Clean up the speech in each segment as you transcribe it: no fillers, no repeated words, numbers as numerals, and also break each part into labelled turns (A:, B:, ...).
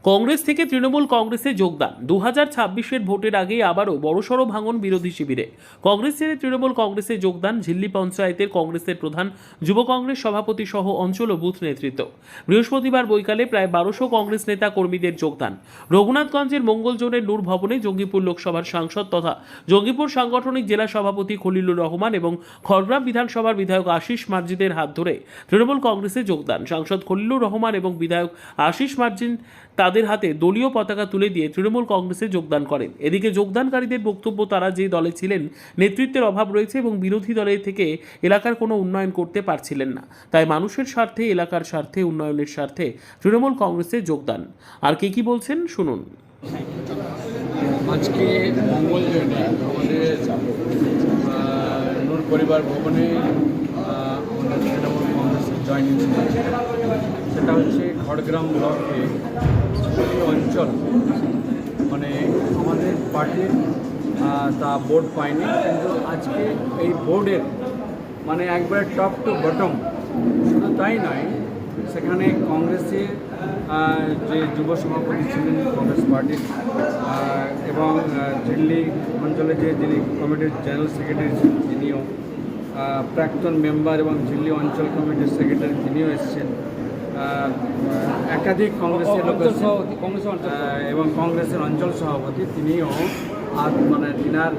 A: কংগ্রেস থেকে তৃণমূল কংগ্রেসে যোগদান 2026-এর ভোটের আগেই আবারও বড়সড় ভাঙন বিরোধী শিবিরে। কংগ্রেস ছেড়ে তৃণমূল কংগ্রেসে যোগদান ঝিল্লি পঞ্চায়েতের কংগ্রেসের প্রধান, যুব কংগ্রেস সভাপতি সহ অঞ্চল ও বুথ নেতৃত্ব। বৃহস্পতিবার বৈকালে প্রায় 1200 কংগ্রেস নেতা কর্মীদের যোগদান। রঘুনাথগঞ্জের মঙ্গল জোনের নূর ভবনে জঙ্গিপুর লোকসভার সাংসদ তথা জঙ্গিপুর সাংগঠনিক জেলা সভাপতি খলিলুর রহমান এবং খড়গ্রাম বিধানসভার বিধায়ক আশিস মার্জিনের হাত ধরে তৃণমূল কংগ্রেসে যোগদান। সাংসদ খলিলুর রহমান এবং বিধায়ক আশিস মার্জিন তাদের হাতে দলীয় পতাকা তুলে দিয়ে তৃণমূল কংগ্রেসে যোগদান করেন। এদিকে যোগদানকারীদের বক্তব্য, তারা যে দলে ছিলেন নেতৃত্বের অভাব রয়েছে এবং বিরোধী দলের থেকে এলাকার কোনো উন্নয়ন করতে পারছিলেন না, তাই মানুষের স্বার্থে, এলাকার স্বার্থে, উন্নয়নের স্বার্থে তৃণমূল কংগ্রেসে যোগদান। আর কে কি বলছেন শুনুন।
B: আজকে মঙ্গল জোনে আমাদের নূর পরিবার ভবনে আমাদের তৃণমূল কংগ্রেসের জয়েনিং সেটা হচ্ছে খড়গ্রাম ব্লকে অঞ্চল, মানে আমাদের পার্টির তা বোর্ড পায়নি, কিন্তু আজকে এই বোর্ডের মানে একবারে টপ টু বটম, শুধু তাই নয়, সেখানে কংগ্রেসের যে যুব সভাপতি ছিলেন কংগ্রেস পার্টির এবং ঝিল্লি অঞ্চলে যিনি কমিটির জেনারেল সেক্রেটারি ছিলেন তিনিও, প্রাক্তন মেম্বার এবং ঝিল্লি অঞ্চল কমিটির সেক্রেটারি তিনিও এসেছেন, একাধিক কংগ্রেসের লোক এবং কংগ্রেসের অঞ্চল সভাপতি তিনিও মানে তিনার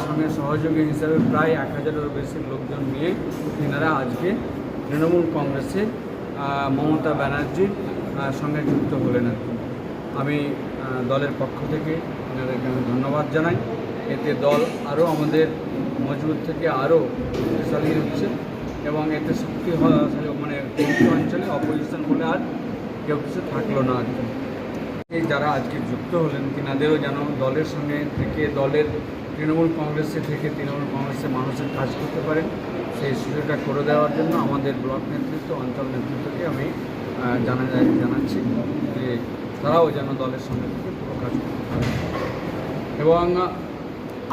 B: সঙ্গে সহযোগী হিসাবে প্রায় 1000-এরও বেশি লোকজন নিয়ে তিনারা আজকে তৃণমূল কংগ্রেসে মমতা ব্যানার্জির সঙ্গে যুক্ত হলেন। আমি দলের পক্ষ থেকে এনাদেরকে আমি ধন্যবাদ জানাই। এতে দল আরও আমাদের মজবুত থেকে আরও শক্তিশালী হচ্ছে এবং এতে শক্তি মানে অঞ্চলে অপোজিশন বলে আর কেউ কিছু থাকলো না। আর এই যারা আজকে যুক্ত হলেন তিনাদেরও যেন দলের সঙ্গে থেকে দলের তৃণমূল কংগ্রেসে থেকে তৃণমূল কংগ্রেসের মানুষের কাজ করতে পারেন, সেই সুযোগটা করে দেওয়ার জন্য আমাদের ব্লক নেতৃত্ব, অঞ্চল নেতৃত্বকে আমি জানাচ্ছি যে তারাও যেন দলের সঙ্গে থেকে পুরো কাজ করতে পারে। এবং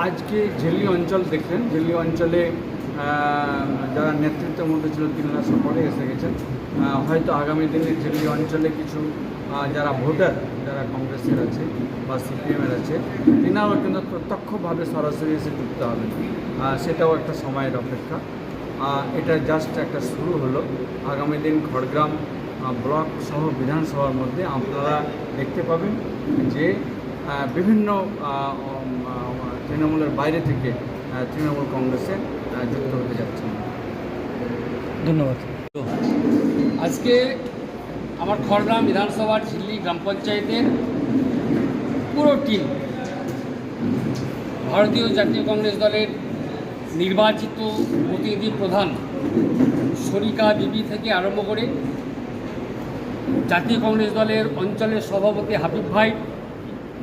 B: আজকে ঝিল্লি অঞ্চল দেখলেন, ঝিল্লি অঞ্চলে যারা নেতৃত্বের মধ্যে ছিল তিনারা সকলে এসে গেছেন। হয়তো আগামী দিনে ঝিল্লি অঞ্চলে কিছু যারা ভোটার, যারা কংগ্রেসের আছে বা সিপিএমের আছে, তিনারাও কিন্তু প্রত্যক্ষভাবে সরাসরি এসে যুক্ত হবেন, সেটাও একটা সময়ের অপেক্ষা। এটা জাস্ট একটা শুরু হলো। আগামী দিন খড়গ্রাম ব্লক সহ বিধানসভার মধ্যে আপনারা দেখতে পাবেন যে বিভিন্ন তৃণমূলের বাইরে থেকে তৃণমূল কংগ্রেসে যুক্ত হতে যাচ্ছেন।
C: ধন্যবাদ। আজকে আমার খড়গ্রাম বিধানসভার ঝিল্লি গ্রাম পঞ্চায়েতের পুরো টিম ভারতীয় জাতীয় কংগ্রেস দলের নির্বাচিত প্রতিনিধি প্রধান শরিকা বিবি থেকে আরম্ভ করে জাতীয় কংগ্রেস দলের অঞ্চলের সভাপতি হাবিব ভাই,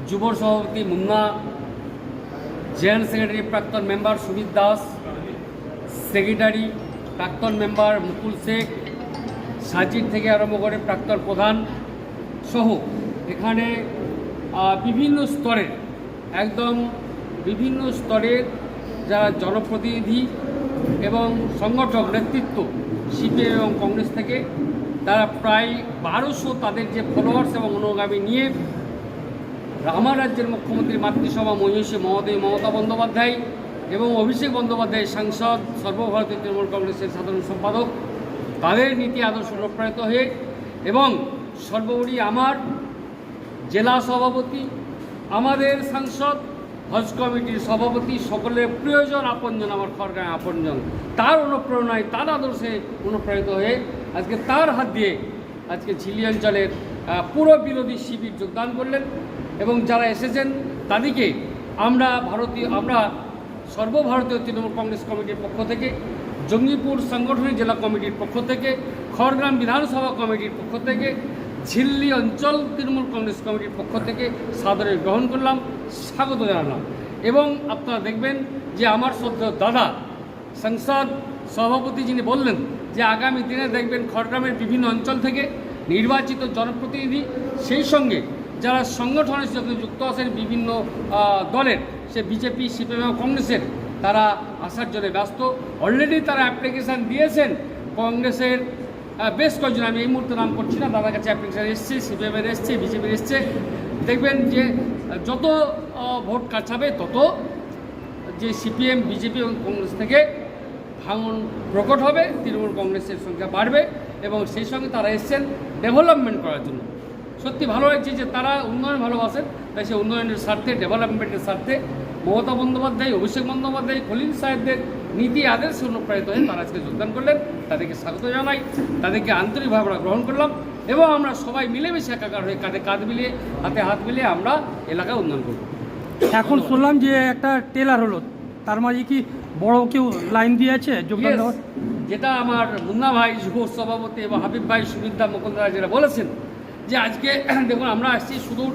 C: যুব সভাপতি মুন্না, জেনারেল সেক্রেটারি প্রাক্তন মেম্বার সুমিত দাস, সেক্রেটারি প্রাক্তন মেম্বার মুকুল শেখ, সাজিদ থেকে আরম্ভ করে প্রাক্তন প্রধান সহ এখানে বিভিন্ন স্তরের বিভিন্ন স্তরের যারা জনপ্রতিনিধি এবং সংগঠক নেতৃত্ব সিপিএম এবং কংগ্রেস থেকে, তারা প্রায় 1200 তাদের যে ফলোয়ার্স এবং অনুগামী নিয়ে আমার রাজ্যের মুখ্যমন্ত্রী মাতৃসভা মহিষী মহোদয় মমতা বন্দ্যোপাধ্যায় এবং অভিষেক বন্দ্যোপাধ্যায় সাংসদ, সর্বভারতীয় তৃণমূল কংগ্রেসের সাধারণ সম্পাদক, তাদের নীতি আদর্শ অনুপ্রাণিত হয়ে এবং সর্বোপরি আমার জেলা সভাপতি, আমাদের সাংসদ, হজ কমিটির সভাপতি, সকলের প্রিয়জন আপনজন, আমার খড়গ্রামে আপনজন, তার অনুপ্রেরণায়, তার আদর্শে অনুপ্রাণিত হয়ে আজকে তার হাত দিয়ে আজকে ঝিল্লি অঞ্চলের পুরো বিরোধী শিবির যোগদান করলেন। এবং যারা এসেছেন তাদেরকে আমরা সর্বভারতীয় তৃণমূল কংগ্রেস কমিটির পক্ষ থেকে, জঙ্গিপুর সাংগঠনিক জেলা কমিটির পক্ষ থেকে, খড়গ্রাম বিধানসভা কমিটির পক্ষ থেকে, ঝিল্লি অঞ্চল তৃণমূল কংগ্রেস কমিটির পক্ষ থেকে সাদরে গ্রহণ করলাম, স্বাগত জানালাম। এবং আপনারা দেখবেন যে আমার শ্রদ্ধেয় দাদা সংসদ সভাপতি যিনি বললেন যে আগামী দিনে দেখবেন খড়গ্রামের বিভিন্ন অঞ্চল থেকে নির্বাচিত জনপ্রতিনিধি, সেই সঙ্গে যারা সংগঠনের সঙ্গে যুক্ত আছেন বিভিন্ন দলের, সে বিজেপি, সিপিএম এবং কংগ্রেসের, তারা আসার জন্য ব্যস্ত। অলরেডি তারা অ্যাপ্লিকেশান দিয়েছেন কংগ্রেসের বেশ কয়েকজন, আমি এই মুহূর্তে নাম করছি না, দাদার কাছে অ্যাপ্লিকেশন এসছে, সিপিএমের এসছে, বিজেপির এসছে। দেখবেন যে যত ভোট কাছাবে তত যে সিপিএম, বিজেপি এবং কংগ্রেস থেকে ভাঙন প্রকট হবে, তৃণমূল কংগ্রেসের সংখ্যা বাড়বে এবং সেই সঙ্গে তারা এসছেন ডেভেলপমেন্ট করার জন্য। সত্যি ভালো লাগছে যে তারা উন্নয়ন ভালোবাসেন, তাই সেই উন্নয়নের স্বার্থে, ডেভেলপমেন্টের স্বার্থে মমতা বন্দ্যোপাধ্যায়, অভিষেক বন্দ্যোপাধ্যায়, খলিল সাহেবদের নীতি আদর্শে অনুপ্রাণিত হয়ে তারা আজকে যোগদান করলেন। তাদেরকে স্বাগত জানাই, তাদেরকে আন্তরিকভাবে আমরা গ্রহণ করলাম এবং আমরা সবাই মিলেমিশে একাকার হয়ে কাঁধে কাঁধ মিলিয়ে, হাতে হাত মিলিয়ে আমরা এলাকায় উন্নয়ন করব।
D: এখন শুনলাম যে একটা টেলার হলো, তার মাঝে কি বড় কেউ লাইন দিয়েছে যোগদান দেওয়ার?
C: যেটা আমার মুন্না ভাই, যুব সভাপতি এবং হাবিব ভাই, সুবিদ্যা মুকুন্দরা যেটা বলেছেন যে আজকে দেখুন আমরা আসছি সুদূর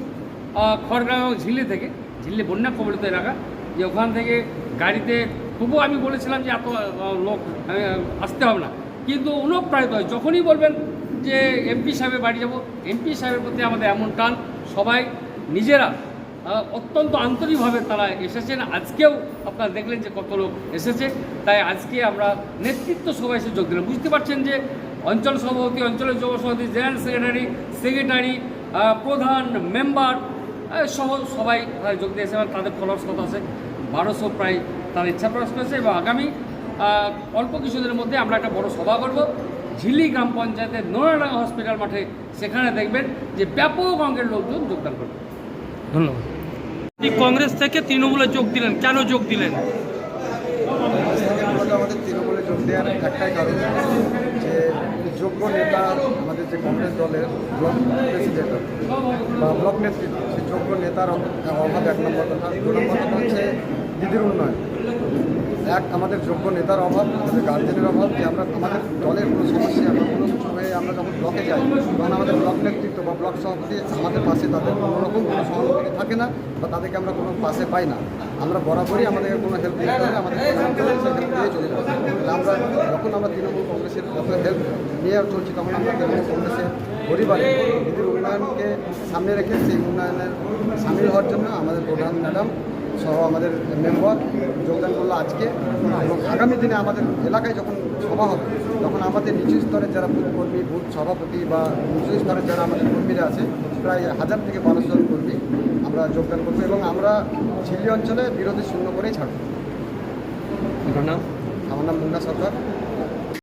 C: খড়গ্রাম এবং ঝিল্লি থেকে, ঝিল্লি বন্যা কবলিত এলাকা, যে ওখান থেকে গাড়িতে, তবুও আমি বলেছিলাম যে এত লোক আসতে হবে না, কিন্তু অনুপ্রাণিত হয় যখনই বলবেন যে এমপি সাহেবের বাড়ি যাব, এমপি সাহেবের প্রতি আমাদের এমন টান, সবাই নিজেরা অত্যন্ত আন্তরিকভাবে তারা এসেছেন। আজকেও আপনারা দেখলেন যে কত লোক এসেছে, তাই আজকে আমরা নেতৃত্ব সবাই এসে যোগ দিলাম। বুঝতে পারছেন যে অঞ্চল সভাপতি, অঞ্চলের যুব সভাপতি, জেনারেল সেক্রেটারি, প্রধান, মেম্বার সহ সবাই তারা যোগ দিয়েছে এবং তাদের ফলোয়ার্স কত আছে 1200 প্রায় তারা ইচ্ছা প্রকাশ করেছে। এবং আগামী অল্প কিছুদিনের মধ্যে আমরা একটা বড় সভা করব ঝিল্লি গ্রাম পঞ্চায়েতের নোনাডাঙ্গা হসপিটাল মাঠে, সেখানে দেখবেন যে ব্যাপক অঙ্কের লোকজন যোগদান করবে।
D: ধন্যবাদ। কংগ্রেস থেকে তৃণমূলে যোগ দিলেন, কেন যোগ দিলেন?
E: আমাদের তৃণমূলে যোগ দেওয়ার একটাই কারণ যে যোগ্য নেতা, আমাদের যে কংগ্রেস দলের ব্লক প্রেসিডেন্ট বা ব্লক নেতৃত্ব, সেই যোগ্য নেতার অভাব এক নম্বর কথা। দু নম্বর কথা হচ্ছে দিদির উন্নয়ন। আমাদের যোগ্য নেতার অভাব, আমাদের গার্জেনের অভাব, যে আমরা আমাদের দলের কোনো সমস্যা বা কোনো কিছু হয়ে আমরা যখন ব্লকে যাই তখন আমাদের ব্লক নেতৃত্ব বা ব্লক সভাপতি আমাদের পাশে, তাদের কোনোরকম কোনো সহানুভূতি থাকে না বা তাদেরকে আমরা কোনো পাশে পাই না। আমরা বরাবরই আমাদেরকে কোনো হেল্প দিতে হলে আমাদের হেল্প দিয়ে চলে যাবো। আমরা যখন আমরা তৃণমূল কংগ্রেসের এত হেল্প নিয়ে চলছি, তখন আমরা তৃণমূল কংগ্রেসের পরিবারে দিদির উন্নয়নকে সামনে রেখে সেই উন্নয়নের সামিল হওয়ার জন্য আমাদের প্রধান ম্যাডাম সহ আমাদের মেম্বার যোগদান করলো আজকে। এবং আগামী দিনে আমাদের এলাকায় যখন সভা হবে, তখন আমাদের নিচু স্তরের যারা বুথ কর্মী, বুথ সভাপতি বা নিচু স্তরের যারা আমাদের কর্মীরা আছে, প্রায় 1000 থেকে 1200 জন কর্মী আমরা যোগদান করবো এবং আমরা ঝিল্লি অঞ্চলে বিরোধী শূন্য করেই ছাড়ব।
D: আপনার নাম?
E: আমার নাম মুন্না সরকার।